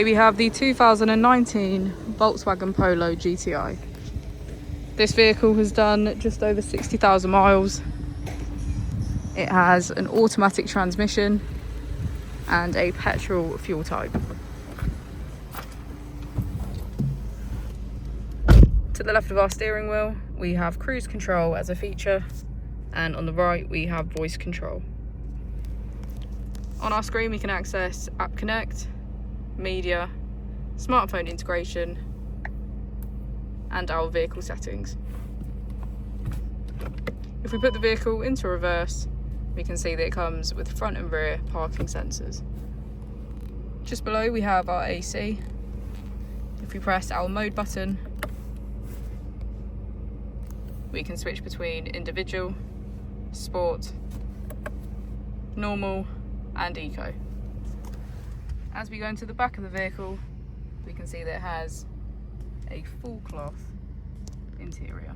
We have the 2019 Volkswagen Polo GTI. This vehicle has done just over 60,000 miles. It has an automatic transmission and a petrol fuel type. To the left of our steering wheel, we have cruise control as a feature, and on the right we have voice control. On our screen we can access App Connect, media, smartphone integration, and our vehicle settings. If we put the vehicle into reverse, we can see that it comes with front and rear parking sensors. Just below we have our AC. If we press our mode button, we can switch between individual, sport, normal, and eco. As we go into the back of the vehicle, we can see that it has a full cloth interior.